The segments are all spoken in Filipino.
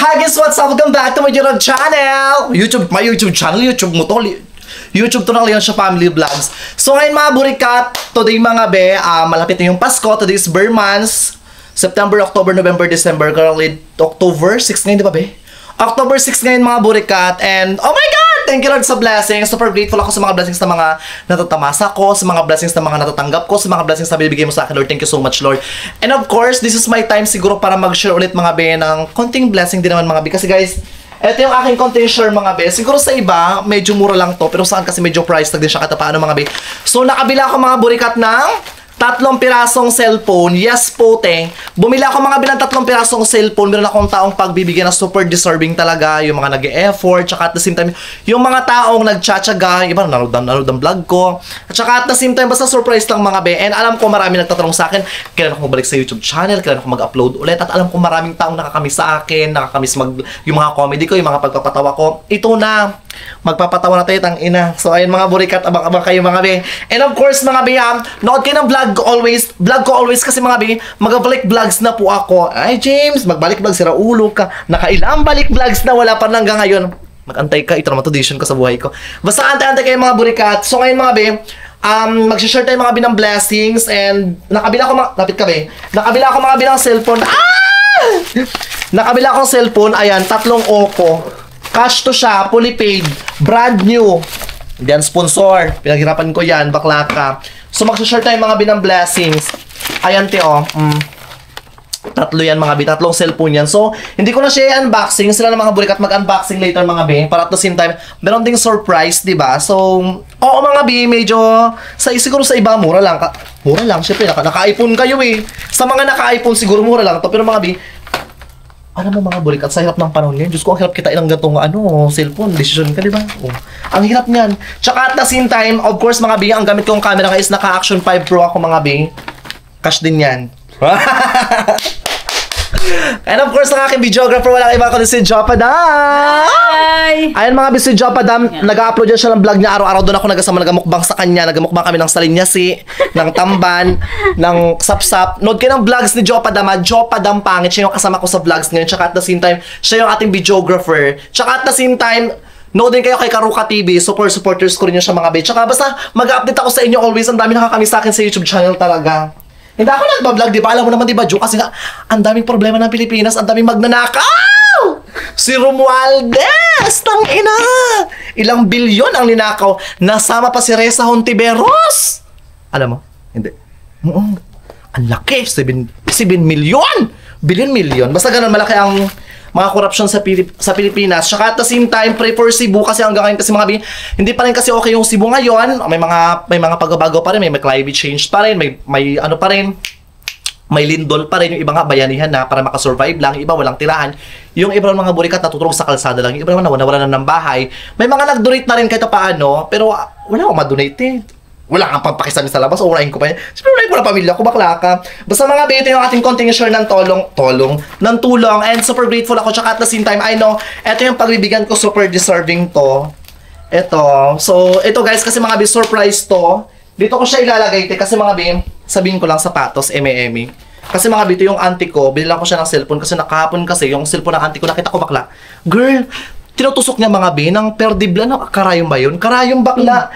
Hi guys, what's up? Welcome back to my YouTube channel! My YouTube channel, YouTube mo to. YouTube to ng Leon Siya Family Vlogs. So ngayon mga burikat, today mga be, malapit na yung Pasko. Today is Burr months. September, October, November, December. Currently, October 6 ngayon, di ba be? October 6 ngayon mga burikat. And oh my God! Thank you Lord sa blessings. Super grateful ako sa mga blessings na mga natatamasa ko, sa mga blessings na mga natatanggap ko, sa mga blessings na bibigay mo sa akin Lord. Thank you so much Lord. And of course, this is my time siguro para mag-share ulit mga be ng konting blessing din naman mga be. Kasi guys, ito yung aking konting share mga be. Siguro sa iba, medyo mura lang to. Pero saan kasi medyo price tag din siya kata paano mga be. So nakabila ako mga burikat ng 3 pirasong cellphone. Yes po, te. Bumili ako mga bilang 3 pirasong cellphone. Meron akong taong pagbibigyan na super deserving talaga. Yung mga nag-e-effort. Tsaka at the same time, yung mga taong nagtsatsaga. Iba, nanood ang vlog ko. At tsaka at the same time, basta surprise lang mga be. And alam ko marami nagtatanong sa akin, kailan ako magbalik sa YouTube channel, kailan ako mag-upload ulit. At alam ko maraming taong nakakamiss sa akin, nakakamiss yung mga comedy ko, yung mga pagpapatawa ko. Ito na. Magpapatawa na tayo, tang ina. So ayun mga burikat, abang-abang kayo mga be. And of course mga be, nood kayo ng vlog ko always kasi mga be, mag-balik vlogs na po ako. Ay James, magbalik vlogs, sira ulo ka. Nakailang balik vlogs na, wala pa hanggang ngayon. Mag-antay ka, ito naman tradition ko sa buhay ko. Basta antay-antay kayo mga burikat. So ngayon mga be, mag-share tayo mga be ng blessings. And nakabila ko lapit ka be. Nakabila ko mga be ng cellphone. Nakabila akong cellphone, ayan, 3 Oppo. Cash to siya, fully paid, brand new. Yan, sponsor. Pinaghirapan ko yan, bakla ka. So, mag-share tayo mga binang blessings. Ayan, te, oh. 3 yan, mga bi. 3 cellphone yan. So, hindi ko na siya unboxing. Sila na mga burikat mag-unboxing later, mga bi. Para at the same time, meron ding surprise, diba? So, oo, mga bi, medyo, siguro sa iba, mura lang. Mura lang, syempre, naka-iPhone kayo eh. Sa mga naka-iPhone, siguro mura lang to. Pero mga bi, alam mo mga burikat, sa hirap ng panahon ngayon, Diyos ko, ang hirap kita ilang gatong cellphone, decision ka, di ba? Oh. Ang hirap niyan. Tsaka at the same time, of course, mga bi, ang gamit kong camera is naka-Action 5 Pro ako, mga bi. Cash din yan. And of course, ang aking videographer, walang iba kundi si Jopadam! Hi! Ayan mga bi, si Jopadam, nag-upload yan siya ng vlog niya araw-araw. Doon ako nagamukbang sa kanya. Nagamukbang kami ng salinyasi, ng tamban, ng sapsap. Nood kayo ng vlogs ni Jopadam, Jopadam Pangit. Siya yung kasama ko sa vlogs ngayon. Tsaka at the same time, siya yung ating videographer. Tsaka at the same time, nood din kayo kay Karuka TV. Supporters ko rin yun siya mga bi. Tsaka basta mag-update ako sa inyo always. Ang dami nakakamiss sa akin sa YouTube channel talaga. Hindi ako nagbablog, di ba? Alam mo naman, di ba, Joe? Kasi nga, ang daming problema ng Pilipinas, ang daming magnanakaw! Si Romualdez! Tangina! Ilang bilyon ang ninakaw. Nasama pa si Reza Hontiveros! Alam mo? Hindi. Ang laki! 7 million! Billion. Basta ganun, malaki ang mga corruption sa Pilipinas. Tsaka at the same time, pray for Cebu kasi hanggang ngayon kasi mga hindi pa rin kasi okay yung Cebu ngayon. May mga pagbabago pa rin, may climate change pa rin, may ano pa rin, may lindol pa rin. Yung iba nga bayanihan na para makasurvive lang, yung iba walang tirahan. Yung iba mga burikat natutulog sa kalsada lang, yung iba naman nawala na ng bahay. May mga nag-donate na rin kahit paano, pero wala akong ma-donate eh. Wala kang pampakisami sa labas, o urahin ko pa yan. Siyempre, urahin ko na pamilya ko, bakla ka. Basta mga bete yung ating konting share ng tulong, and super grateful ako. Tsaka at the same time, I know, ito yung pagbibigyan ko, super deserving to. Ito. So, ito guys, kasi mga surprise to. Dito ko siya ilalagay, kasi mga sabihin ko lang sapatos, eme. Kasi mga bito yung auntie ko, binilang ko siya ng cellphone, kasi nakahapon kasi, yung cellphone ng auntie ko, nakita ko bakla. Girl, tinutusok niya mga ng perdibla, karayom ba yun? Karayom bakla.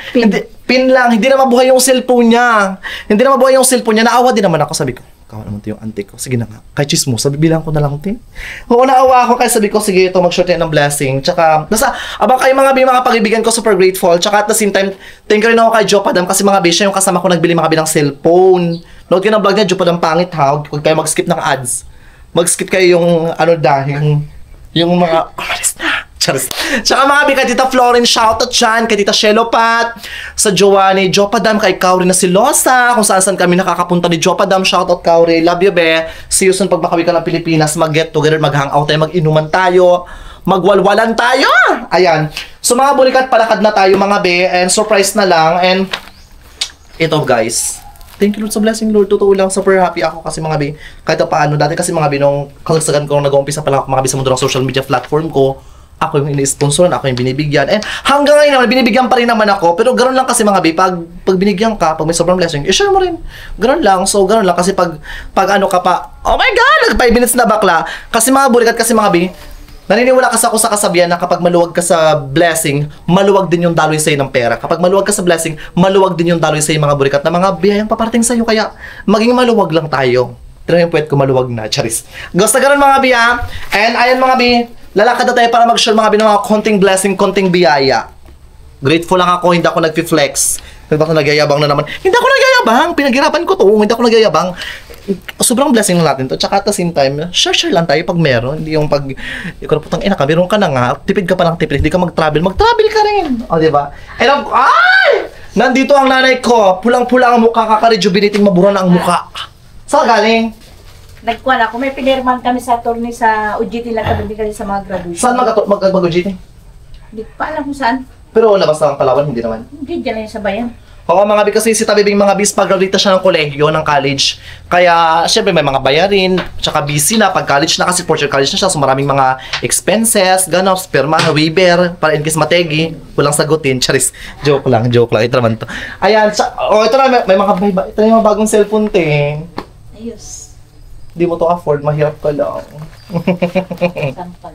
Pin lang, hindi na mabuhay yung cellphone niya. Naawa din naman ako, sabi ko. Kawan naman yung auntie ko. Sige na nga. Kahit chismosa, bibilang ko na lang, te. Oo, naawa ako. Kaya sabi ko, sige, ito, mag-short yan ng blessing. Tsaka, abang kayo mga pagibigan ko, super grateful. Tsaka at the same time, thank you rin ako kay Jopadam kasi mga siya yung kasama ko nagbili ng cellphone. Nood kayo ng vlog niya, Jopadam Pangit, ha? Huwag kayo mag-skip ng ads. Mag-skip kayo yung, yung mga, amalis na. Tsaka mga kay Tita Florence, shoutout dyan, kay Tita Shelopat, sa jowa ni Jopadam, kay Kauri na si Losa, kung saan kami nakakapunta ni Jopadam, shoutout Kauri, love you be, see you soon pag makawi ka ng Pilipinas, mag-get together, mag-hangout tayo, mag-inuman tayo, magwalwalan tayo! Ayan. So mga burikat, palakad na tayo mga be, and surprise na lang, and ito guys, thank you Lord sa blessing Lord. Totoo lang, super happy ako kasi mga be, kahit paano, dati kasi mga be, nung kalagsagan ko nung nag-uumpisa pa lang ako mga be sa mundo ng social media platform ko, ako yung ini-sponsoran, ako yung binibigyan. And hanggang ngayon naman, binibigyan pa rin naman ako. Pero ganoon lang kasi mga bi, pag binigyan ka, pag may sobrang blessing, i-share mo rin. Ganoon lang. So, ganoon lang. Kasi pag ano ka pa, oh my God, nag 5 minutes na bakla. Kasi mga burikat, kasi mga bi, Naniniwala kasi ako sa kasabihan na kapag maluwag ka sa blessing, maluwag din yung daloy sa'yo ng pera. Kapag maluwag ka sa blessing, maluwag din yung daloy sa'yo mga burikat na mga biyayang paparating sa'yo. Kaya maging maluwag lang tayo. Tira yung puwet ko maluwag na. Charis. Gusto ganun mga biya. And ayan mga bi, lalakad na tayo para mag-share mga bi ng mga konting blessing, konting biyaya. Grateful lang ako, hindi ako nag-flex. Hindi ako nagyayabang na naman. Hindi ako nagyayabang. Pinaghirapan ko to. Hindi ako nagyayabang. Sobrang blessing lang natin to. Tsaka at the same time, share lang tayo pag meron. Hindi yung pag, ikaw na putang ina ka, meron ka na nga, tipid ka pa lang tipid, hindi ka mag-travel ka rin. O, diba? And ay! Nandito ang nanay ko, pulang-pula ang mukha, kaka-rejuvenating, mabura na ang mukha. Saan ka galing? Nagkuhan ako, may pinirman kami sa attorney sa UGT lang kami kasi sa mga graduation. Saan mag-UGT? Hindi ko pa alam kung saan. Pero labas na ang Palawan, hindi naman. Hindi, dyan lang sa bayan. Oo, mga bi, kasi si Tabibing mga bis, pag-graduate siya ng kolehiyo, ng college. Kaya, syempre, may mga bayarin, tsaka busy na, pag-college na, kasi fourth year college na siya, so maraming mga expenses, gano'n, sperma, waiver, para in case mategi, walang sagutin, charis. Joke lang, ito naman to. Ayan, ito na, may mga, ito na yung mga bagong cellphone, te. Ayos. Di mo to afford, mahirap ka lang. Saan pa?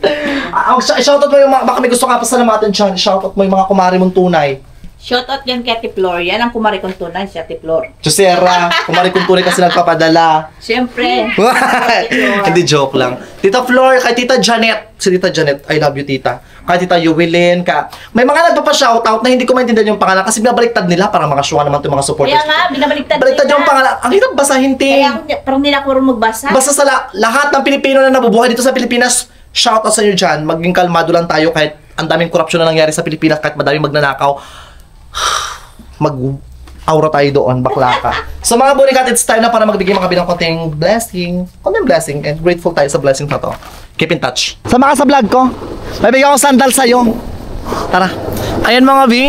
Shoutout mo yung mga, baka may gusto ka pa salamatan dyan, shoutout mo yung mga kumari mong tunay. Shoutout yan kay Ate Flor. Yan ang kumari kong tunay si Ate Flor. Jusera, kumari kong tunay kasi nagpapadala. Siyempre. Hindi, joke lang. Tita Flor, kay Tita Janet. Si Tita Janet, I love you, Tita. Kay Tita Yuwilin, may mga nagpapa-shoutout na hindi ko maintindihan yung pangalan kasi binabaliktad nila para mga syuha naman itong mga supporters. Kaya nga, binabaliktad Baliktad yung pangalan. Ang hirap basahin, Ting. Kaya parang nila ko rin magbasa. Basta sa lahat ng Pilipino na nabubuhay dito sa Pilipinas, shoutout sa inyo dyan. Maging kalmado lang tayo kahit ang daming korupsyon na nangyari sa Pilipinas, kahit madaming magnanakaw. Mag-aura tayo doon, bakla ka. So mga burikat, it's time na para magbigay mga binang konting blessing, and grateful tayo sa blessing na to. Keep in touch. Sama ka sa vlog ko. May bigyan ko sandal sa'yo. Tara. Ayan mga bi.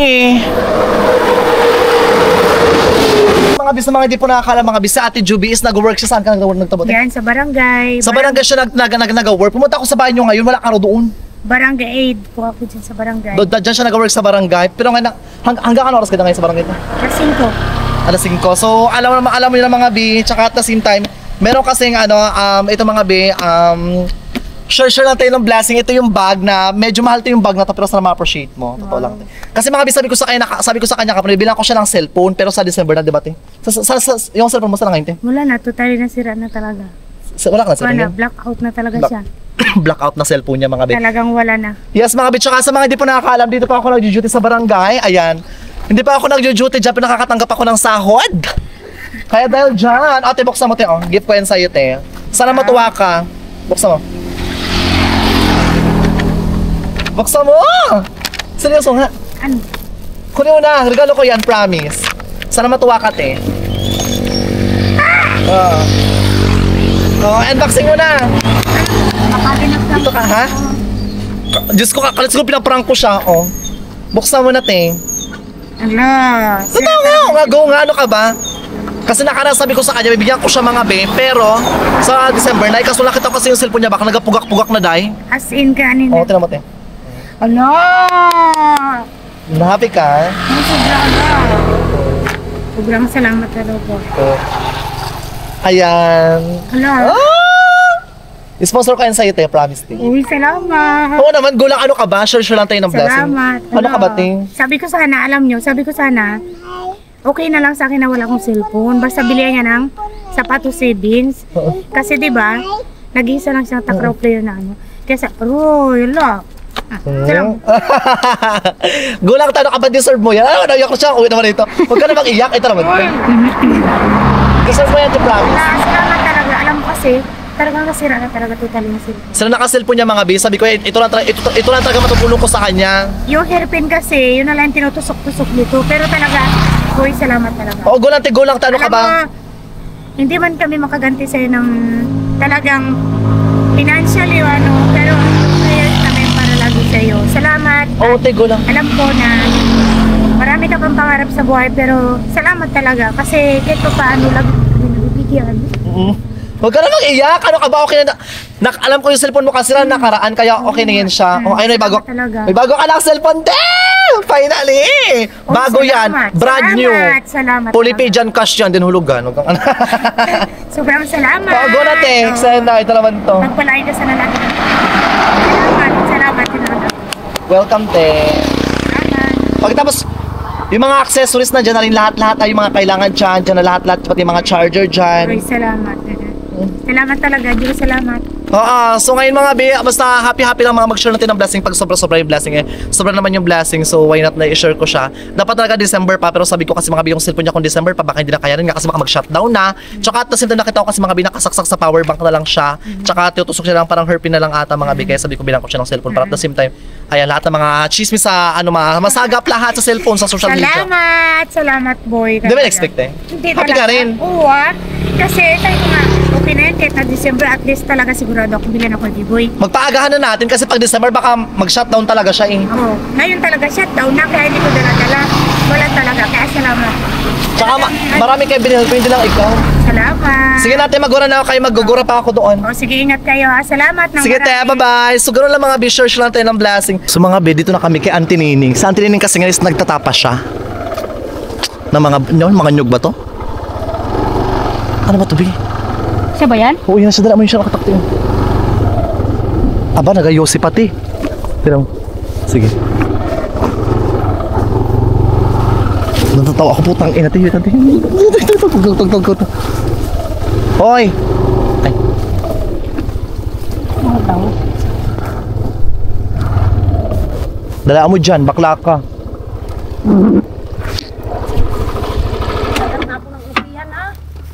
Mga bis na mga hindi po nakakala, mga bis, sa Ate Juby is nag-work siya. Saan ka nag-work? Yan, sa barangay. Sa barangay siya nag-work. Pumunta ako sa bahay nyo ngayon, wala ka doon. Barangay aid po ako dyan sa barangay. Diyan siya nag-work sa barangay. Pero ngayon, hanggang ano oras ka na ngayon sa barangay ito? Kasing ko. Alas 5. So, alam mo yun mga bi, tsaka at the same time, meron kasing ito mga bi, share lang tayo ng blessing. Ito yung bag na, medyo mahal ito yung bag na to, pero sana ma-appreciate mo. Totoo lang. Kasi mga bi, sabi ko sa kanya kapag bilang ko siya ng cellphone, pero sa December na, di ba, te? Yung cellphone mo saan ngayon, te? Wala na, totally na sira na talaga. Wala ka na cellphone Wala, yun? blackout na talaga siya. Blackout na cellphone niya, mga bi. Talagang wala na. Yes, mga bi, tsaka sa mga hindi po nakakaalam, dito pa ako nag-duty sa barangay. Ayan. Hindi pa ako nag-duty dyan, pero nakakatanggap ako ng sahod. Kaya dahil dyan, ate, buksan mo, te. Oh, gift ko yan sa'yo, te. Sana matuwa ka. Buksan mo. Buksan mo! Seryoso nga. Ano? Kunin mo na. Regalo ko yan, promise. Sana matuwa ka, te. Unboxing mo na. Makaganap lang. Dito ka, ha? Diyos ko, kalit ko pinaprank ko siya, oh. Buksan mo na, te. Ala. Totoo nga, go nga, ano ka ba? Kasi sabi ko sa kanya, bibigyan ko siya mga be, pero sa December na, kaso nakita ko kasi yung cellphone niya, baka nagapugak-pugak na dahil. As in ka, ano Oo, tinan mo, te. Ala. Happy ka? Sobrang salamat talaga po. Oo. Ayan. Ala. Sponsor ko yan sa'yo, te, promise, te. Uy, salamat. Oo naman, go lang, ano ka ba? Share lang tayo ng blessing. Salamat. Ano ka ba, te? Sabi ko sana, alam nyo, okay na lang sa akin na wala akong cellphone. Basta bilihan niya ng sapatos savings. Kasi di ba nag-iisa lang siyang takraw player na ano. Kaya yun lang. Salamat. Gulang tayo, nakapag-deserve mo yan. Ano, naiyak ko siya. Uwi naman ito. Huwag ka na mag-iyak. Ito naman. Deserve mo yan, to promise. Salamat talaga. Alam mo kasi, talagang nasira na talaga totally yung cellphone. Sila naka-cellphone niya mga be. Sabi ko, ito lang talaga matutulong ko sa kanya. Yung hairpin kasi, yun na lang tinutusok-tusok dito. Pero talaga, boy, salamat talaga. Oo, go lang tayo. Ano ka ba? Alam mo, hindi man kami makaganti sa'yo ng talagang financially o ano, pero prayers namin para lagi sa'yo. Salamat. Oo, te, go lang. Alam ko na marami ka pang pangarap sa buhay, pero salamat talaga kasi kahit pa paano lagi kami nabibigyan. Huwag ka na mag-iyak. Ano ka ba? Okay na. Alam ko yung cellphone mo kasi na nakaraan, kaya okay na yan siya. Oh, ayun, may bago ka ng cellphone. Damn! Finally! Bago yan. Brand new. Salamat. Fully paid dyan, cash yan. Din hulugan. Sobrang salamat. Bago na, te. Send na. Ito naman to. Magpalain ka sana natin. Salamat. Welcome, te. Pagkatapos, yung mga accessories na dyan na rin lahat-lahat ay yung mga kailangan dyan na lahat-lahat, pati mga charger dyan. Ay, salamat. Salamat talaga, Diyos, salamat. So ngayon mga bi, basta happy-happy lang mga mag-share natin ng blessing pag sobra-sobra yung blessing eh. Sobra naman yung blessing, so why not na i-share ko siya. Dapat talaga December pa, pero sabi ko kasi mga bi, yung cellphone niya kung December pa, baka hindi na kaya rin nga kasi baka mag-shutdown na. Tsaka at the same time nakita ko kasi mga bi, nakasaksak sa power bank na lang siya. Tsaka tinutusok siya lang parang herpin na lang ata mga bi, kaya sabi ko bilang ko siya ng cellphone. Para at the same time, ayan lahat ng mga chismis sa ano masagap lahat sa cellphone, sa social media. Salamat boy. Hindi ba expect eh? Hindi Happy ka rin? Oo kasi tayo nga, okay na yan, kahit na December at least talaga sigurado ako bilan ako di boy. Magpaagahan na natin kasi pag December baka mag-shutdown talaga siya eh. Oo, ngayon talaga shutdown na kaya hindi ko dala-dala. Wala talaga, kaya salamat. Tsaka marami kayo binili, hindi lang ikaw. Salamat. Sige natin, magura na kayo, magugura pa ako doon. O sige, ingat kayo ha. Salamat. Sige te, bye-bye. So ganoon lang mga be-sure lang tayo ng blessing. So mga be, dito na kami kay Auntie Nining. Sa Auntie Nining kasi ngayon nagtatapas siya. Na mga nyug ba to? Ano ba to, Bi? Siya ba yan? Oo, yun na siya. Dala mo yun siya nakatakti yun. Aba, nagayosi pati. Tira mo. Sige. Natatawa ako putang ina. Tiyo. Hoy! Ay. Ano daw? Dala mo dyan, bakla ka.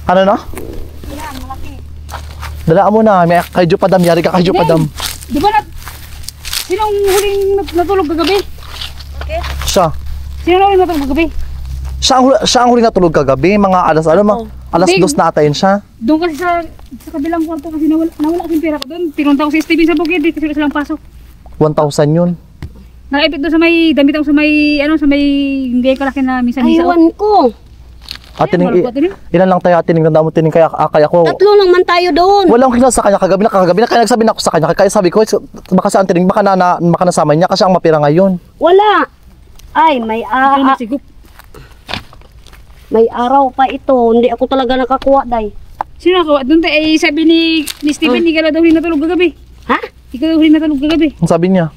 Ano na? Yan, malaki. Dala mo na, may kay Jopadam, yari ka kay Jopadam. Di ba sinong huling natulog kagabi? Okay. Siya. Sino huling natulog kagabi? Siya ang huling natulog kagabi, mga alas, alas 2 na atayin siya. Doon kasi sa kabilang kwarto kasi nawala kasing pera ko doon. Pinunta ko si Steven sa bukid kasi wala silang pasok. 1,000 yun. Nakaipit doon sa may, damit ako sa may, sa may hindi kalaki na misa-misa. Aywan ko. Atin ilan lang tayo atin ganda mo tining kaya ako. Tatlo lang man tayo doon. Walang kilala sa kanya kagabi na kaya nagsabi na ako sa kanya kaya sabi ko baka sa antining baka nasama niya kasi ang mapira ngayon. Wala. Ay, may araw pa ito. Hindi ako talaga nakakuha, day. Sino nakakuha? Doon tayo, sabi ni Steven, ikaw na daw huling natulog kagabi. Ha? Ikaw daw huling natulog kagabi. Ang sabi niya?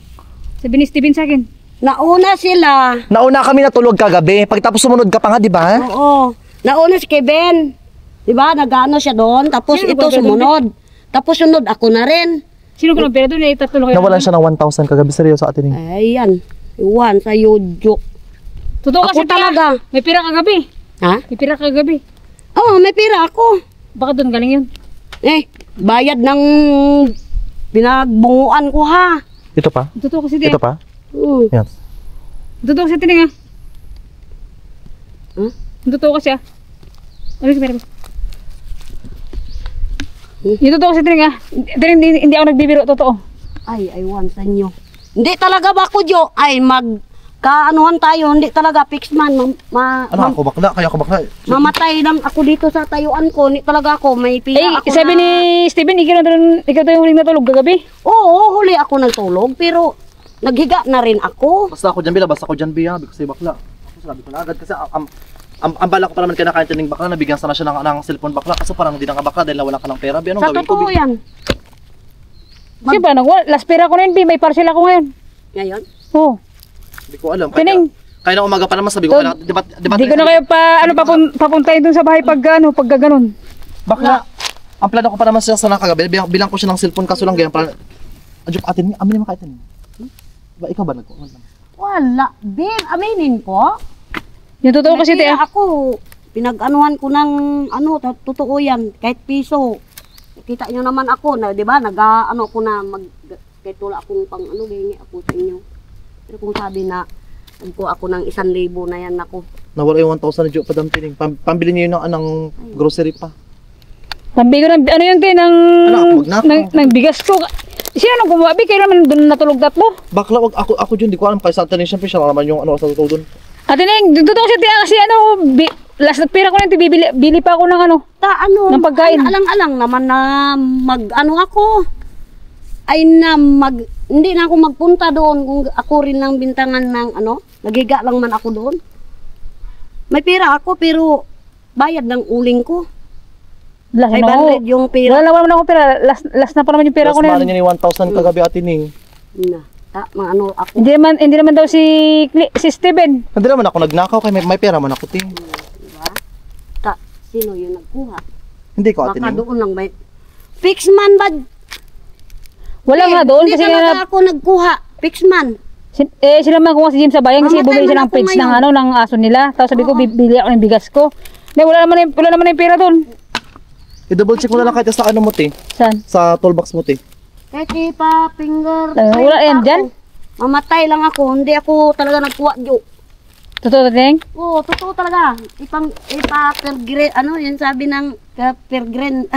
Sabi ni Steven sa akin. Nauna sila. Nauna kami natulog kagabi. Pagtapos sumunod ka pa nga, di ba? Oo. Nauna si Kevin. Di ba? Nag-ano siya doon. Tapos Sino ito sumunod. Tapos sunod ako na rin. Sino ko ng pera doon? Tatlo kayo. Nawalan siya ng 1,000 kagabi. Seryoso atin. Ayan. Iwan sa YouTube. Totoo kasi Ako talaga. May pera kagabi. Ha? May pera kagabi. Oo, may pira ako. Baka doon galing yun. Bayad ng binagbunguan ko ha. Ito pa? Totoo kasi Ito pa? Yan. Totoo kasi tining Huh? Totoo kasi Ano si pera ko? Yung totoo kasi tining hindi ako nagbibiro, totoo. Ay, aywan sa inyo. Hindi talaga ba ako, Jo? Ay, kaanuhan tayo. Hindi talaga fix man. Ano ako bakla? Kaya ako bakla. Mamatay lang ako dito sa tayuan ko. Hindi talaga ako. May pila ako sabi ni Steven, ikaw daw yung huling natulog kagabi. Oo, huli ako ng tulog. Pero naghiga na rin ako. Basta ako dyan, Bila. Basta ako dyan, Bia. Kasi bakla. Sabi ko na agad kasi ang bala ko pa naman kinakain tining bakla, nabigyan sana siya ng cellphone bakla kasi parang hindi na nga bakla dahil wala ka ng pera. Anong Sa gawin ko? totoo yan. Siyempre, last pera ko na yun, may parcel ako ngayon. Ngayon? Oo. Hindi ko alam. Tining. Kaya na umaga pa naman sabi ko, di ba Hindi ko na kayo papuntay dun sa bahay pag gano'n. bakla. Ang plano ko pa naman siya sana kagabi, bilang ko siya ng cellphone kaso lang ganyan. Adjok atin, aminin mo ka atin. Ba ikaw ba nagkuha? Wala. Babe, aminin ko. Yung totoo kasi Kaya ako, pinag-anuhan ko ng totoo yan, kahit piso. Kita nyo naman ako, na, di ba, nag-ano ko na, kahit wala akong pang ganyan ako sa inyo. Pero kung sabi na, nagko ako ng 1,000 na yan ako. Nawala yung 1,000 na Adjok pa dampining. Pambili niyo yun ng grocery pa. Sabi ko ng yun din, ng bigas ko. Sino nang gumabi? Kayo naman doon natulog tatlo. Bakla, wag ako dyan, di ko alam. Kaya sa atin, siyempre siya naman yung sa totoo doon. Ate Neng, totoo siya kasi last nagpira ko na bili pa ako ng ng pagkain. Alang-alang naman na ako. Hindi na ako magpunta doon kung ako rin ng bintangan ng nagiga lang man ako doon. May pira ako pero bayad ng uling ko. 500 yung pira. Wala naman ako pera. Last na pa naman yung pera ko na yun. Last niya ni 1,000 kagabi Ate Ning. Na. ano ako. Hindi naman daw si Steven. Hindi naman ako nagnakaw kay may pera man ako, ting. Diba? Sino yung nagkuha? Hindi ko Baka atin. doon lang may... Fix man ba? Wala nga doon Hindi kasi talaga ako nagkuha. Fix man. sila man kumuha si Jim sa bayan kasi Mamatay bumili siya man ng ako page ng ngayon. ng aso nila. Tapos sabi ko Oo. bibili ako ng bigas ko. Hindi, wala naman yung pera doon. I-double check mo na lang kahit sa ano mo, te. Saan? Sa toolbox mo, te. Kahit ipa-finger. Wala yan dyan? Mamatay lang ako. Hindi ako talaga nagkuha, Jo. Totoo, Ting? Oo, totoo talaga. Ipa-pergren. Ano yun sabi ng pergren.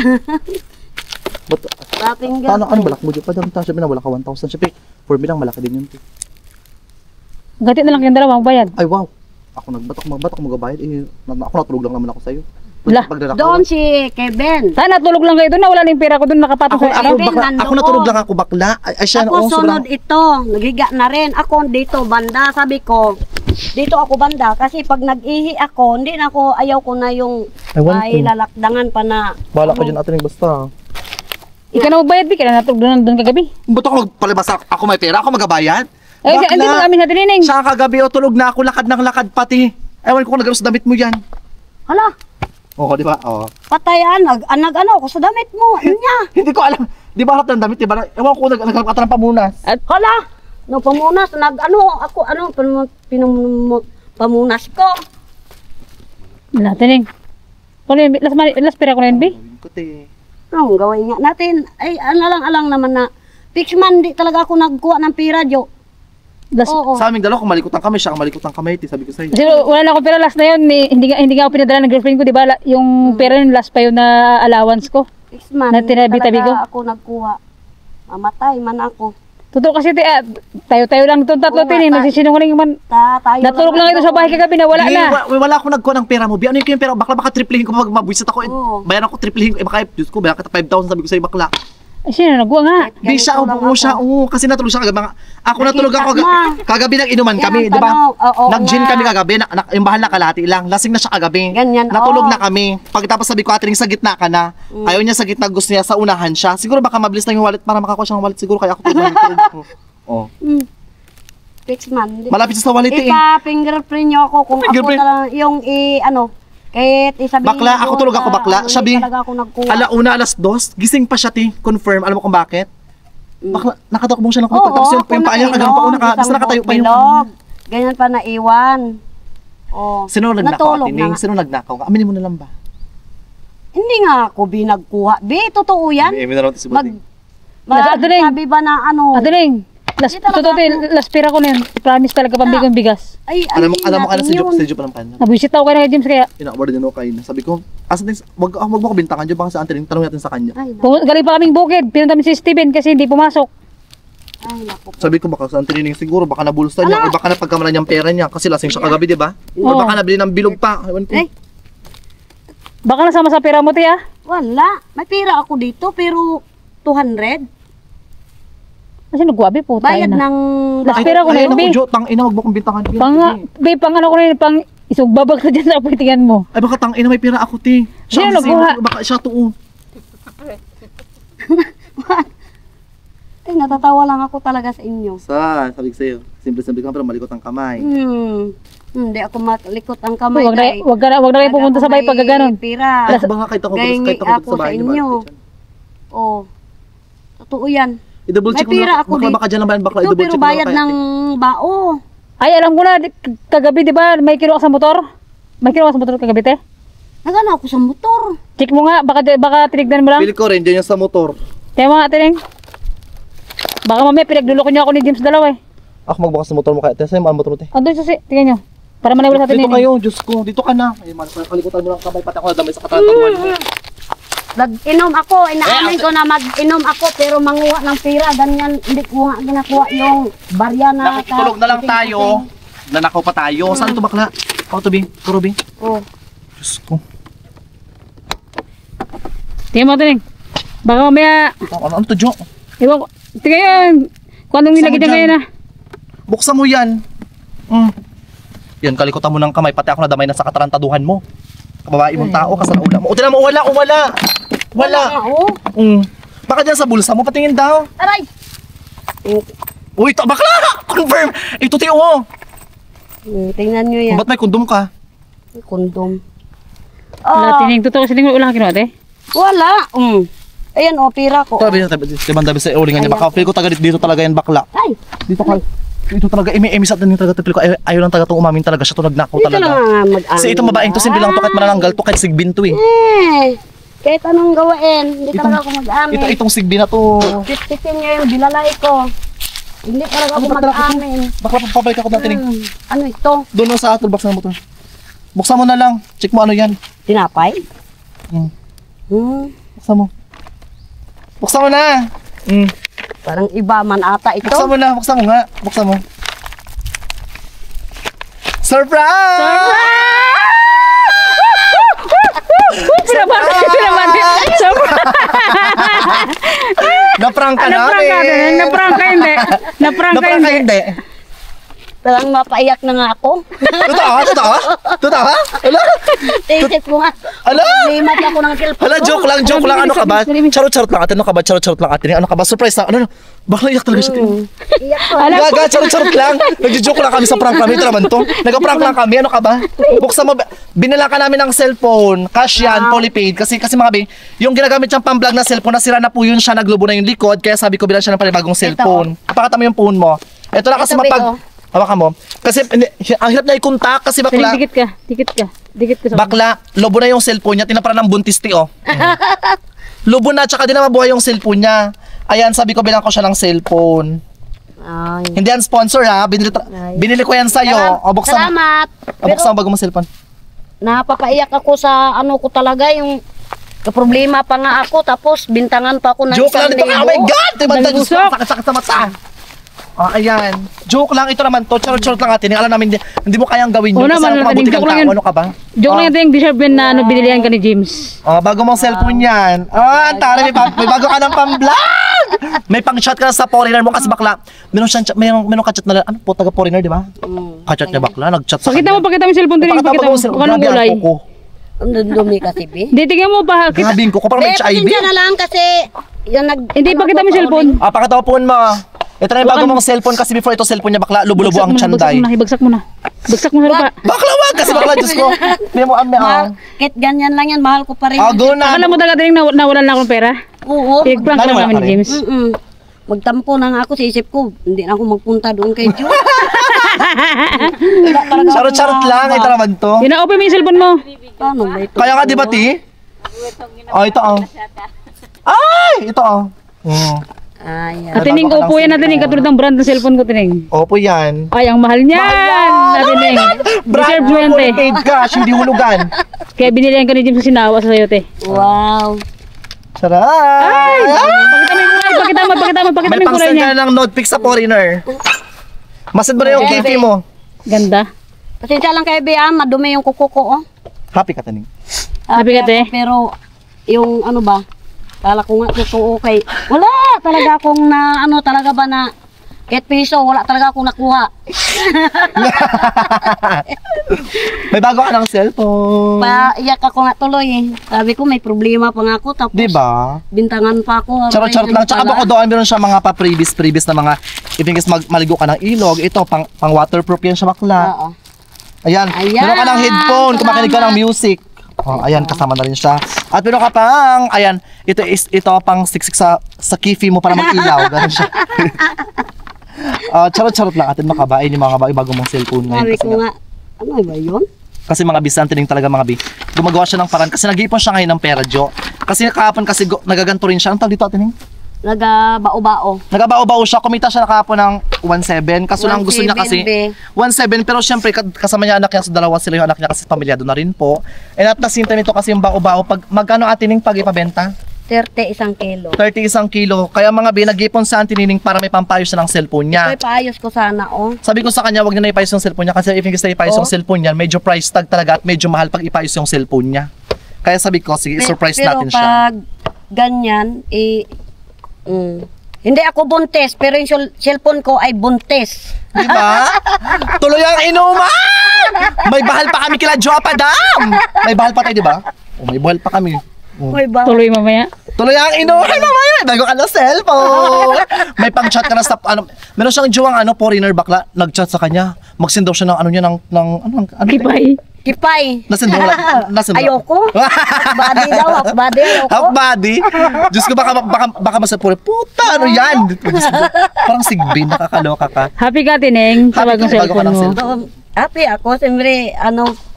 But, Pa-finger. paano ano balak mo dyan? Padang sabi na wala ka 1,000. Siyempre, for me lang malaki din yun, te. Gati na lang yung dalawa, magbayad. Ay, wow. Ako magbatok, magabayad. Ako natulog lang naman ako sa'yo. Wala. Doon si Kevin. Sana natulog lang kayo doon na wala na yung pera ko doon nakapatong Ako, sa ako, Kevin, bakla, ako nandoon. natulog lang ako bakla. Ay siya, Ako oo, sunod sobrang... ito. Nagiga na rin. Ako dito banda. Sabi ko, dito ako banda. Kasi pag nag-ihi ako, hindi na ako, ayaw ko na yung I want to. lalakdangan pa na. Bahala ka dyan atin basta. Ikaw na magbayad, Bi. Kaya natulog doon kagabi. Ba't ako magpalabas? Ako may pera? Ako magabayad? Eh, hindi mo kami sa tinining. Siya kagabi o tulog na ako, lakad ng lakad pati. Ewan ko kung nagano sa damit mo yan. Hala, Oo, di ba? Oo. patayan. Nag-ano ako sa damit mo. Inya. Hindi ko alam. Di ba harap ng damit? Di ba? Ewan ko naghanap ka ng pamunas. Hala, no pamunas. Pamunas ko. Wala, tining. Kung yun, last pera ko na yun, Bi. Kuti. Anong gawin nga natin? Ay, alang-alang naman na. Fix man, di talaga ako nagkuha ng pira, Jo. Last, Oo. Sa aming dalawa, kumalikutan kami. Siya kumalikutan kami. Sabi ko sa'yo. Kasi wala na akong pera last na yun. Hindi nga ako pinadala ng girlfriend ko, di ba? Yung pera yun, last pa yun na allowance ko. Fix man, Na di tinabi-tabi ko? talaga ako nagkuha. Mamatay man ako. Totoo kasi, tayo-tayo lang itong tatlo, Oo, tining. nga, Nagsisinungaling man. Tayo Natulog lang ito sa bahay kagabi na wala Hindi, na. wala akong nagkuha ng pera mo. Ano yung pera? Baka triplihin ko pag mabwisit ako. Oo. Bayan ako triplihin ko. Baka, Diyos ko, bayan kita 5,000 sabi ko sa'yo bakla. Ay, sino nagwa nga? Di siya, Ganito lang oo, ako. siya, oo. Kasi natulog siya kagabi. Ako natulog ako Nakita mo. kagabi nang inuman Yan kami, ang di ba? tanong. Oo, Nag-gin nga. kami kagabi, yung bahal na kalati lang. Lasing na siya kagabi. Ganyan, Natulog oo. na kami. Pagkatapos sabi ko, Atring, sa gitna ka na. Ayaw niya sa gitna, gusto niya sa unahan siya. Siguro baka mabilis lang yung wallet para makakuha siya ng wallet. Siguro kaya ako tulog. Oh. Fix man. Malapit siya sa wallet eh. Ipa-fingerprint niyo ako kung Fingerprint? ako talaga yung kahit isabihin Bakla, ako doon tulog ako na bakla. ano, Sabi, hindi talaga ako nagkuha. alauna, alas 2, gising pa siya, ti. Confirm. Alam mo kung bakit? Bakla, nakatakbo siya ng Oo, tapos yung ako paa niya kagano pa una ka. Basta nakatayo pa yung bilog. Ganyan pa naiwan. Oh. Sino nagnakaw, Natulog Atining? na nga. Sino nagnakaw? Aminin mo na lang ba? Hindi nga ako binagkuha. Totoo yan. Hindi, na lang si Mag, Ate Ning. sabi ba na ano? Atining, last, Hindi talaga totoo, last pera ko na yun. Promise talaga pambigong bigas. Ay, Alam mo ka na natin si Job, yun. si Job pa ng paano. Nabuisit ako kayo na kay James kaya. Ina-award din ako kayo. Sabi ko, asan din, wag mo ko bintangan Job, baka sa Atining, tanong natin sa kanya. Ay, naku. Galing pa kaming bukid. Pinunta si Steven kasi hindi pumasok. Ay, naku. Sabi ko baka sa Atining siguro, baka nabulsa niya, o baka napagkamalan niyang pera niya, kasi lasing siya kagabi, di ba? O Oo. baka nabili ng bilog pa, ewan ko. Ay, Baka nasama sa pera mo, tiya. wala. May pira ako dito, pero 200. Kasi nagwabi po tayo Bayad na. ng... Last pera ko na Ay, yun, naku, Bi. Jo, ina, wag mo kong bintangan. Pang ano ko na yun, pang isugbabag ka dyan sa apitingan mo. Ay, baka ina, may pera ako, ti. Siya ang nagkuha. sino, baka siya to. Ay, natatawa lang ako talaga sa inyo. Sabi ko sa'yo, simple-simple ka pero malikot ang kamay. Hindi ako malikot ang kamay. Wag na kayo pumunta sa bahay pag gano'n. Pira. Ay, baka kahit ako Gahingi dito ako sa bahay, sa di ba? inyo. Oh. Totoo yan. I-double check May mo pira na, ako bakla dito. baka dyan lang ba, bakla Ito, i-double pero check mo na bayad kay ng ate. bao. Ay, alam ko na, kagabi di ba, may kinuha ka sa motor? May kinuha ka sa motor kagabi, te? Nagano ako sa motor. Check mo nga, baka tinignan mo lang. Feel ko rin, dyan yung sa motor. Kaya mga tining. Baka mamaya pinagluloko niya ako ni James dalawa eh. Ako magbukas sa motor mo kaya, sa'yo ang motor mo, te. Andun sa tingnan nyo. Para maniwala sa atin Dito yun. kayo, Diyos ko, dito ka na. Ay, man, kalikutan mo lang kamay, pati ako nadamay sa katatanguan mo. Nag-inom ako. Inaamin ko na mag-inom ako, pero manguha ng pira. Ganyan, hindi ko nga ginakuha yung barya na... Nakikitulog na lang tayo. Nanakaw pa tayo. Saan ito bakla? Ako to, Bi. Turo, Bi. Oh. Diyos ko. Tingnan mo tining. Baka mamaya, Ano to, Jo? iwan ko. Tingnan yun. Kung anong nilagay Buksan mo niya ngayon dyan. na. Buksan mo yan. Yan, kalikutan mo ng kamay, pati ako nadamay na sa katarantaduhan mo. Kababae mong tao, kasalaula mo. O, tinan mo, wala. Wala. Oh. Baka dyan sa bulsa mo, patingin daw. Aray! Uy, bakla! Confirm! Ito, tiyo. Tingnan nyo yan. Ba't may kondom ka? Kondom. Wala, tining. Totoo kasi tining wala kinuha, te. Wala. Ayan, pira ko. Tabi sa ulingan niya. Baka feel ko taga dito talaga yan, bakla. Ay, Dito talaga, emis at din talaga. Feel ko, ayaw lang talaga itong umamin talaga. Siya ito nagnakaw ito lang talaga. mag-amin. Kasi itong babaeng to, simple lang to, kahit manananggal to, kahit sigbin to eh. Kahit anong gawain, hindi talaga ako mag-amin. Itong sigbin na to. Pispitin nyo yung bilalay ko. Hindi talaga ako mag-amin. Bakla, papabalik ako natin eh. Ano ito? Doon lang sa toolbox ng motor. Buksan mo na lang. Check mo ano yan. Tinapay? Hmm. Hmm. Buksan mo na. Parang iba man ata ito. Buksan mo na. Buksan mo nga. Buksan mo. Surprise! Pinabati. Naprank ka Naprank ka namin. din. Naprank ka hindi. Naprank ka Naprank ka hindi. hindi. Parang mapaiyak na nga ako. Totoo? Ala? Isip ko nga. Ala? Limat ako ng cellphone Ala, ko. joke lang. Ano ka ba? Charot lang atin. Ano ka ba? Surprise na. Ano? Bakla iyak talaga siya. Iyak ko. Gaga, charot lang. Nagjo-joke lang kami sa prank kami. Ito naman to. Nagka-prank lang kami. Ano ka ba? Buksan mo. Binila ka namin ng cellphone. Cash yan, polypaid. Kasi mga be, yung ginagamit siyang pang-vlog na cellphone, nasira na po yun siya. Naglubo na yung likod. Kaya sabi ko, bilan siya ng panibagong cellphone. Pakita mo yung phone mo. Ito na kasi hawakan mo. Kasi ang hirap na i-contact kasi bakla. Dikit ka. Bakla, lobo na yung cellphone niya. Tinapara ng buntis ti oh. Lobo na, tsaka di na mabuhay yung cellphone niya. Ayan, sabi ko bilang ko siya ng cellphone. Ay. Hindi yan sponsor ha. Binili ko yan sa'yo. O, buksan. Salamat. O, buksan bago mo cellphone. Napapaiyak ako sa ano ko talaga yung problema pa nga ako tapos bintangan pa ako ng Joke lang dito. Oh my God! Tibanda, Diyos ko. Nagusok. Sakit sa mata. Ayan. Joke lang ito naman to. Charot lang atin. Alam namin, hindi mo kayang gawin yun. Oo Kasi naman, ako mabuti joke kang lang tao. yan. Ano ka ba? Joke lang yung deserve yun na binilihan ka ni James. Bago mong cellphone yan. Ang tara, may bago ka ng pang-vlog. May pang-chat ka na sa foreigner mo kasi bakla. Meron ka-chat na, ano po, taga-foreigner, di ba? Ka-chat niya bakla, nag-chat sa Pakita mo yung cellphone din. Pakita mo. Kung anong kulay. Ang dumi kasi, be. Hindi, tingnan mo pa. Gabing ko parang may HIV. Pasensya na lang kasi yung Hindi, pakita mo yung cellphone. Pakita mo phone mo. Ito na yung bago mong cellphone kasi before ito cellphone niya bakla, lubo-lubo ang tsanday. Ibagsak mo na. Bagsak mo sa lupa. Bakla wag kasi bakla, Diyos ko. Hindi mo ame Kahit ganyan lang yan, mahal ko pa rin. Go na. Akala mo talaga din nawalan na akong pera? Oo. Pig-prank lang Naniwala namin ka ni rin? James. Magtampo na nga ako sa isip ko. Hindi na ako magpunta doon kay Joe. Charot lang, ito naman to. Ina-open mo yung cellphone mo. Paano ba ito? Kaya nga di ba, ti? Ito Ay, ito Ayan. At tining upo yan natin, katulad ng brand ng cellphone ko, tining. Opo yan. Ay, ang mahal niyan! Natining. Brand Deserve mo yan, te. paid cash, hindi hulugan. Kaya binilihan ka ni James sa sinawa sa sayo, te. Wow. Saray! Pakita mo May yung kulay pang-send niya. ka ng node pic sa foreigner. Masad ba na yung KP mo? Ganda. Pasensya lang kay Bea, madumi yung kuko ko, oh. Happy ka, Taning. Happy ka, te? Pero, yung ano ba, kala ko nga totoo kay, wala talaga akong na, ano talaga ba na, kahit piso, wala talaga akong nakuha. May bago ka ng cellphone. Paiyak ako nga tuloy eh. Sabi ko may problema pa nga ako, tapos Diba? bintangan pa ako. Charot lang. Tsaka bako doon, meron siya mga pa-previous na mga, even guys maligo ka ng ilog, ito, pang waterproof yan siya bakla. Oo. Ayan. Ayan. Meron ka ng headphone, kumakinig ka ng music. Ayan, kasama na rin siya. At meron ka pang, ayan, ito pang siksik sa kifi mo para mag-ilaw. Ganun siya. Charot lang atin makabain yung mga bago mong cellphone ngayon. Sabi ko nga, ano ba yun? Kasi mga bisante din talaga mga bi. Gumagawa siya ng paraan kasi nag-iipon siya ngayon ng pera, Jo. Kasi kahapon kasi nagaganto rin siya. Ang tawag dito atin Nagabao-bao. Nagabao-bao siya. Kumita siya kahapon ng 1.7. Kaso lang gusto niya kasi 1.7 pero syempre kasama niya anak niya sa dalawa sila yung anak niya kasi pamilyado na rin po. And at the same time ito kasi yung bao-bao pag magkano atining pag ipabenta? 31 kilo. 31 kilo. Kaya mga bi, nag-ipon sa antinining para may pampayos siya ng cellphone niya. Ito paayos ko sana, oh. Sabi ko sa kanya, wag niya na ipayos yung cellphone niya kasi if gusto ipayos yung cellphone niya, medyo price tag talaga at medyo mahal pag ipayos yung cellphone niya. Kaya sabi ko, sige, surprise natin siya. Pero pag ganyan, hindi ako buntis, pero yung cellphone ko ay buntis. Di ba? Tuloy ang inuman! May bahal pa kami kila Joa Padam! May bahal pa tayo, di ba? May bahal pa kami. Hoy ba? Tuloy mamaya. Tuloy ang inuhin mamaya. Bago ka na cellphone. May pang-chat ka na sa, meron siyang juwang foreigner bakla. Nag-chat sa kanya. Mag-send daw siya ng Kipay. Kipay. Nasend daw. Ayoko. Body daw, body ayoko. Half body. Diyos ko, baka masapuri. Puta, ano yan? Diyos ko, parang sigbin, nakakaloka ka. Happy ka, Tineng, sa bagong Happy ka, bago ka cellphone ng mo. cellphone. Happy ako, siyempre,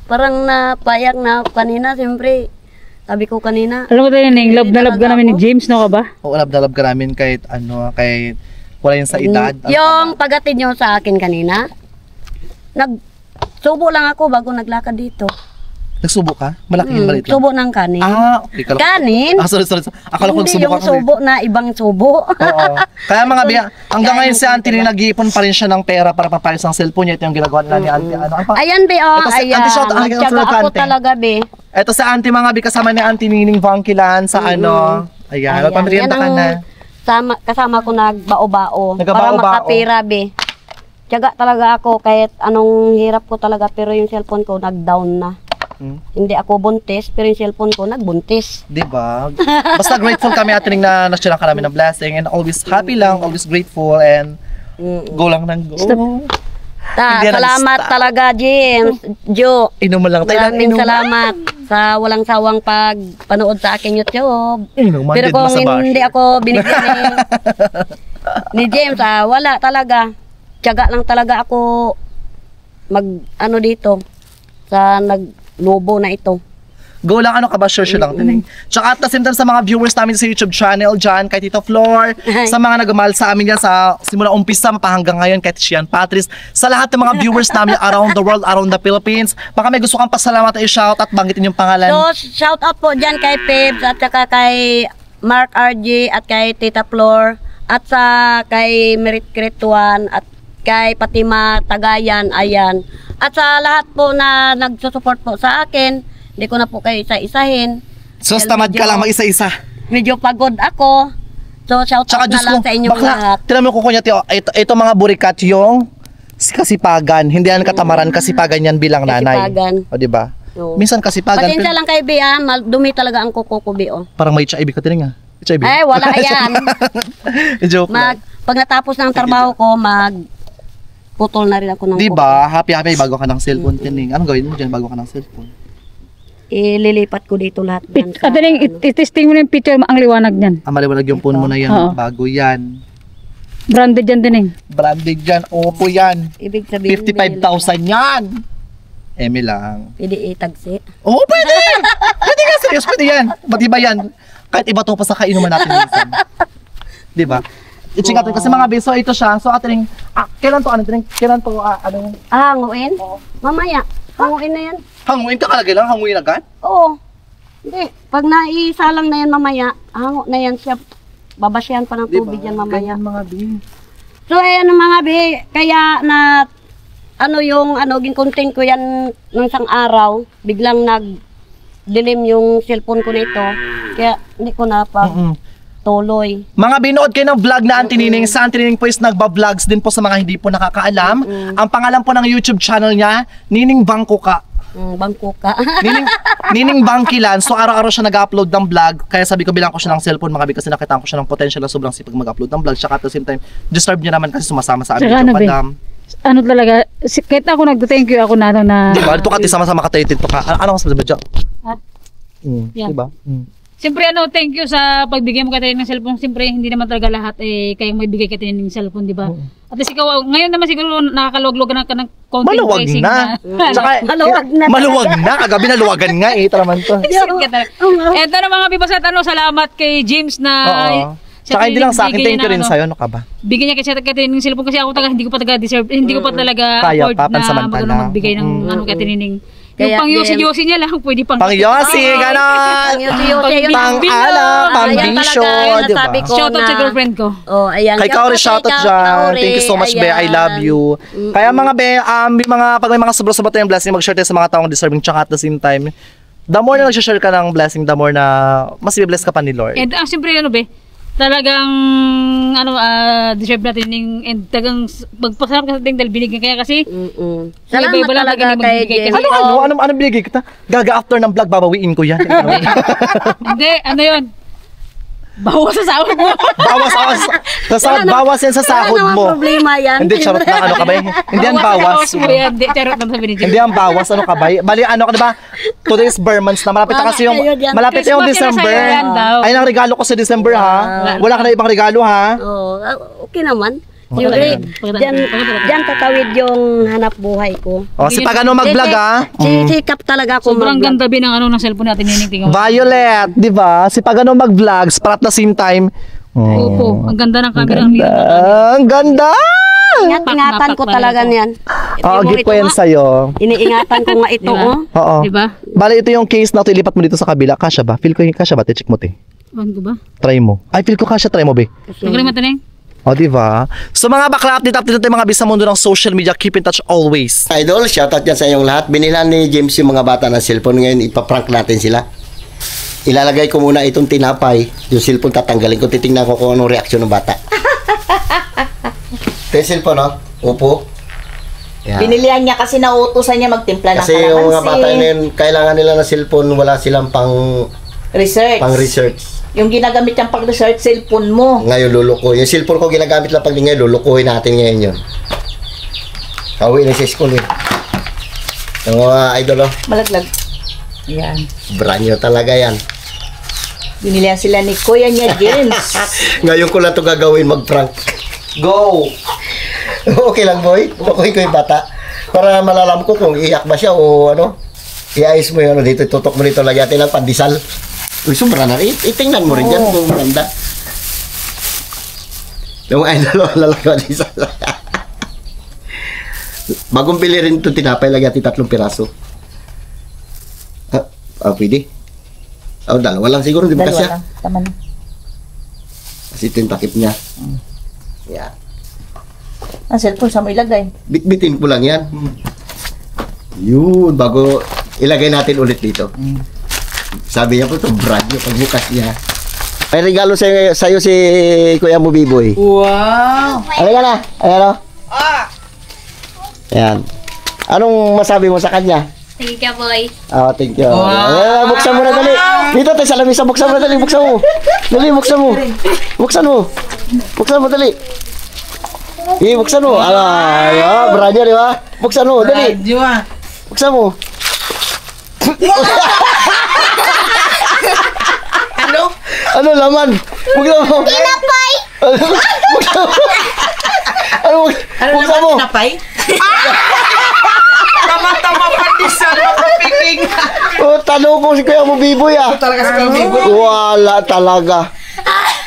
parang napayak na kanina, siyempre. Sabi ko kanina. Alam mo, Tineng, love na love ka namin ni James, no ka ba? Oo, love na love ka namin kahit kahit wala yun sa edad. Yung paghatid nyo sa akin kanina, nagsubo lang ako bago naglakad dito. Nagsubo ka? Malaki yung maliit lang. Subo ng kanin. Okay. Kanin? Sorry. Akala ko Hindi nagsubo yung ka. subo na ibang subo. Oo. Kaya mga biya, hanggang ngayon si Auntie Ning nag-iipon pa rin siya ng pera para papalis ng cellphone niya. Ito yung ginagawa nila ni Auntie. Ayan, be, oh. Ito si Ayan. Auntie Shot, Magtiyaga ako talaga, be. Ito sa Auntie mga bi, kasama ni Auntie Nining Vangkilan sa Ayan, pamirienda ka na. Kasama ko nagbao-bao. Nagbao-bao. Para makapira, be. Tiyaga talaga ako kahit anong hirap ko talaga pero yung cellphone ko nag-down na. Hindi ako buntis pero yung cellphone ko nagbuntis. Diba? Basta grateful kami Ate Ning na nasyalan ka namin ng blessing and always happy lang, always grateful and go lang ng go. Hindi na Salamat nag-stop. talaga, James. Jo. Inuman lang tayo. Maraming salamat sa walang sawang pagpanood sa aking YouTube. Inuman Pero din kung masabash. hindi ako binigyan ni James, wala talaga. Tiyaga lang talaga ako dito sa naglobo na ito. Go lang, ka ba? Sure lang. Tsaka at the same time sa mga viewers namin sa YouTube channel dyan, kay Tito Flor, sa mga nagmahal sa amin yan sa simula umpisa hanggang ngayon, kay Tian Patrice, sa lahat ng mga viewers namin around the world, around the Philippines. Baka may gusto kang pasalamat i-shout at banggitin yung pangalan. So, shout out po dyan kay Pebs at saka kay Mark RG at kay Tita Flor at sa kay Merit Cretuan at kay Fatima Tagayan, ayan. At sa lahat po na nagsusupport po sa akin, hindi ko na po kayo isa-isahin. So, tamad ka lang mag-isa-isa. Medyo pagod ako. So, shout out na lang sa inyong lahat. Tinan mo kukunya, ito mga burikat yung kasipagan. Hindi yan katamaran, kasipagan yan bilang nanay. Kasipagan. O, diba? Oo. Minsan kasipagan. Pasensya lang kay Bea, dumi talaga ang kuko ko, Bea. Parang may HIV ka din nga. HIV. Ay, wala yan. Joke lang. Pag natapos ng trabaho ko, putol na rin ako ng Diba? Happy bago ka ng cellphone, Tining. Anong gawin mo dyan bago ka ng cellphone? Ililipat ko dito lahat yan. Ate Ning, itesting mo na yung picture, ang liwanag niyan. Maliwanag yung phone mo na yan. Oo. Bago yan. Branded yan, Tineng. Branded yan. Opo yan. Ibig sabihin, 55,000 yan. Eme lang. Pwede itagsi. Oo, pwede! Pwede nga, serious, pwede yan. Ba't iba yan? Kahit iba to pa sa kainuman natin minsan. Diba? I-check natin kasi mga beso, ito siya. So, Ate Ning, kailan to, kailan to, Hanguin? Mamaya. Hanguin na yan. hanguin ka kalagay lang? Hanguin agad? Oo. Hindi. Pag naisalang na yan mamaya, hango na yan siya. Babasyahan pa ng tubig yan mamaya. Ganyan mga be. So, ayan mga be. Kaya na, gincontent ko yan ng isang araw. Biglang nag-dilim yung cellphone ko nito. Kaya hindi ko na pa tuloy. Mga binood kayo ng vlog na Auntie Nining. Sa Auntie Nining po is nagba-vlogs din po sa mga hindi po nakakaalam. Ang pangalan po ng YouTube channel niya, Nining Bangkuka. Bangko ka. Nining Bangkilan. So araw-araw siya nag-upload ng vlog. Kaya sabi ko bilang ko siya ng cellphone mga kasi nakita ko siya ng potential na sobrang sipag mag-upload ng vlog. Tsaka at the same time, disturb niya naman kasi sumasama sa amin. Tsaka ano, ano talaga, kahit ako nag-thank you ako na Diba? Ito ka, sama-sama ka tayo dito ka. Ano ka sabi mo dyan? Yeah. Diba? Siyempre thank you sa pagbigay mo kay ng cellphone. Siyempre hindi naman talaga lahat kayang may bigay kay ng cellphone, di ba? At ikaw ngayon naman siguro nakakaluwag-luwag na ka ng content Maluwag tracing na. Tsaka, maluwag na. Maluwag na. Kagabi naluwagan nga taraman to. Eto na mga bibasat, salamat kay James na Tsaka hindi lang sa akin, thank you rin sa'yo, ano ka ba? Bigyan niya kay ng cellphone kasi ako hindi ko pa talaga deserve, hindi ko pa talaga Kaya afford pa, pansamantala. na magbigay ng kay Tinining. Yung Kaya, pang yosi niya lang, pwede pang Pang-yosi, ganon! Pang-alam, pang-bisyo, diba? Shoutout sa girlfriend ko. Oh, ayan. Kay Kaori, shoutout dyan. Thank you so much, Be. I love you. Kaya mga Be, pag may mga sobra-sobra tayong blessing, mag-share tayo sa mga taong deserving. Tsaka at the same time, the more na nag-share ka ng blessing, the more na mas i-bless ka pa ni Lord. And siyempre Be, talagang deserve natin and talagang magpasarap ka sa ating dahil binigyan kaya kasi Salamat iba-iba lang talaga talaga kay magbibigay James. kasi. Ano binigay kita? Gaga after ng vlog, babawiin ko yan. Hindi, yun. Bawas sa sahod mo. Bawas yan sa sahod Wala mo. namang problema yan. Hindi, charot lang. Ano ka ba? Hindi yan bawas. mo yan. Hindi, charot lang sabi ni Jim. Hindi yan bawas. Ano ka ba? Bali, ano ka diba? Today is bare months na. Malapit na Wala kasi yung, kayo dyan. malapit na yung Christmas yan December. sa'yo yan daw. Ayun ang regalo ko sa December, ha? Wala ka na ibang regalo, ha? Oh, okay naman. Yung Pagkatapos. diyan tatawid yung hanap buhay ko. O, si pag ano mag-vlog, ha? Sikap talaga ako Sobrang mag-vlog. ganda bin ng ng cellphone natin ninitingnan. Violet, di ba? Si pag ano mag-vlogs, para at the same time. Opo, ang ganda ng camera. Ang ganda! Ingatan ko talaga niyan. Oo, gift ko yan sa'yo. Iniingatan ko nga ito, Diba? oh. Oo. Diba? Bali, ito yung case na ito. Ilipat mo dito sa kabila. Kasha ba? Feel ko yung kasha ba? Check mo, te. Ano ko ba? Try mo. Ay, feel ko kasha. Try mo, be. Nagkalimutan na O, di ba? So, mga bakla, update tayo mga bis sa mundo ng social media. Keep in touch always. Idol, shoutout yan sa inyong lahat. Binilhan ni James yung mga bata ng cellphone. Ngayon, ipaprank natin sila. Ilalagay ko muna itong tinapay. Yung cellphone tatanggalin ko. Titingnan ko kung anong reaksyon ng bata. Ito yung cellphone, no? Upo. Yan. Binilihan niya kasi nauutusan niya magtimpla ng Kasi yung mga bata na kalamansi. yun, kailangan nila ng cellphone. Wala silang Research. pang-research. Yung ginagamit niyang pang-research, cellphone mo. Ngayon, luluko. Yung cellphone ko ginagamit lang pag ngayon, lulukuhin natin ngayon yun. Kauwi na sa school, eh. Yung mga idol, oh. Malaglag. Yan. Brand new talaga yan. Binilihan sila ni Kuya niya, James. Ngayon ko lang ito gagawin, mag-prank. Go! Okay lang, boy. Tukuhin ko yung bata. Para malalam ko kung iyak ba siya o ano. Iayos mo yun, ano, dito, tutok mo dito, lagyan natin ng pandesal. Uy, sobra na rin. Itingnan mo rin dyan kung ganda. Yung idol, lalagyan pandesal. Bagong pili rin itong tinapay, lagyan natin 3 piraso. Pwede. Dalawa lang siguro, di ba Dalawa kasya? lang. Tama na. Kasi ito yung takip niya. Yeah. Ang cellphone, saan mo ilagay? Bitbitin ko lang yan. Yun, bago ilagay natin ulit dito. Sabi niya po ito, brand new pagbukas niya. May regalo sa'yo si Kuya mo, B-Boy. Wow! Ano ka na? Ayan o. Ayan. Anong masabi mo sa kanya? Thank you, boy. Oh, thank you. Buksan mo na dali. Dito tayo sa lamisa, buksan mo na dali, buksan mo. Dali, buksan mo. Buksan mo. Buksan mo, dali. Buksan mo. Brand new, di ba? Buksan mo, dali. Buksan mo. Ano laman? Buksan mo. Tinapay! Buksan mo. Buksan mo. Tinapay? Tanong ko si Kuya mo, B-Boy, ah. Talaga si Kuya Biboy. Wala talaga.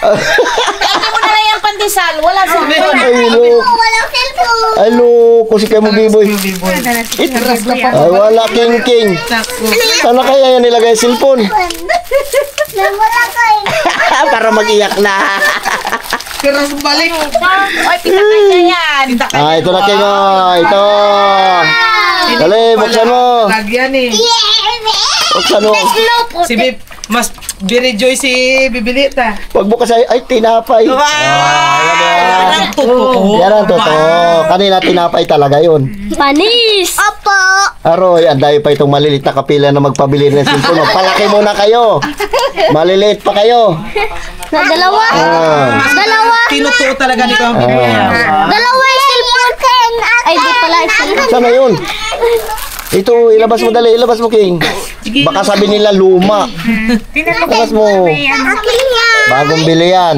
Hindi mo na lang yung pandesal. Wala cellphone. Ay, look. Walang cellphone! Ay, look. Kung si Kuya mo, B-Boy. Ay, wala, king. Sana kaya yan nilagay yung cellphone? Wala kayo. Para mag-iyak na. Oy, pitakay na yan. Ito na, king. Oh. Ito. Dali, buksan mo. Lagyan eh. Buksan mo. Si Bib, mas birijoy si Bibilita. Pagbukas ay tinapay. Wow! Yan ang totoo. Yan ang totoo. Kanina tinapay talaga yun. Panis! Opo! Aroy, anday pa itong maliliit na kapila na magpabili ng cellphone. Palaki muna kayo. Maliliit pa kayo. Dalawa! Dalawa! Tinutuo talaga ni Kuya. Dalawa yung cellphone! Ay, di pala yung cellphone. Sana yun? Ito, ilabas mo dali. Ilabas mo, King. Baka sabi nila luma. Ilabas mo. Akin yan! Bagong bili yan.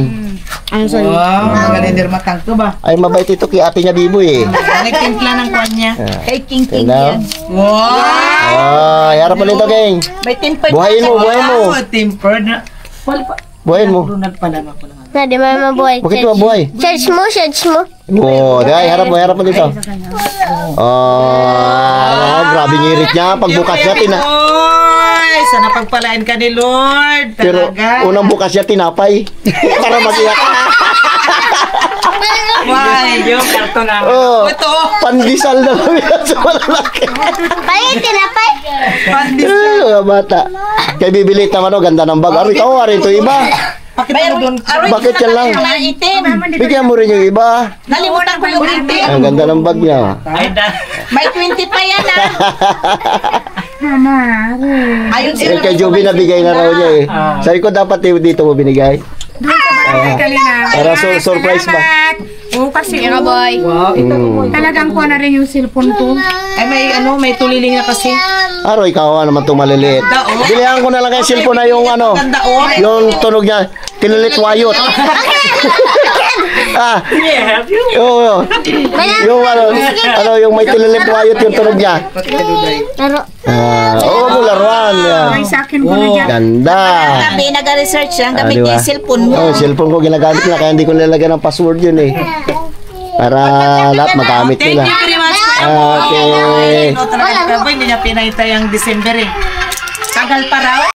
Wow, magalindir matang to ba? Ay, mabait ito kay ate niya, Biboy, eh. Nagtimpla ng kwan niya. Kay King King Tingnan. yan. Wow! Harap mo nito, King. May timper Buhayin mo, buhayin mo. Wow, tempered na. Buhayin mo. Lunag pala ako lang. Pwede mo mabuhay. Bakit mabuhay? Charge mo, charge mo. Oo, dahil harap mo dito. Grabe ngirit niya. Pagbukas niya, Oy! Sana pagpalain ka ni Lord. pero Talaga. unang bukas niya, tinapay. Para mag-iyak. Why? Yung karton na. Oh, Ito. pandesal na kami sa malalaki. Pay, tinapay. Mga bata. Kay Bibilit naman, ganda ng bag. Ari, ikaw, ari, ito iba. Pakita mo doon. Bakit yan lang? Na itim. Bigyan mo rin yung iba. Nalimutan ko yung itim. Ang ganda ng bag niya. Ay, May 20 pa yan Mama, Ayun Eh, kay Joby nabigay na raw niya eh. Sabi ko dapat dito mo binigay. birthday kanina. Para surprise ba? Salamat. Oo, kasi boy. talagang kuha na rin yung cellphone ko. Ay, may tuliling na kasi. Aro, ikaw naman itong maliliit. Bilihan ko na lang kayo cellphone na yung Ganda, oh. yung tunog niya, tinilit wayot. Oo. Yung yung may tinilit wayot yung tunog niya. Pero, Oo, laruan. Ay, sa akin ko na dyan. Ganda. Sabi, nag-research lang, gamit diba? yung cellphone mo. Cellphone ko ginagamit na kaya hindi ko nilagyan ng password yun eh. Para lahat magamit Thank nila. you very much. Okay. Talaga, hindi niya pinahintay ang December eh. Tagal pa raw.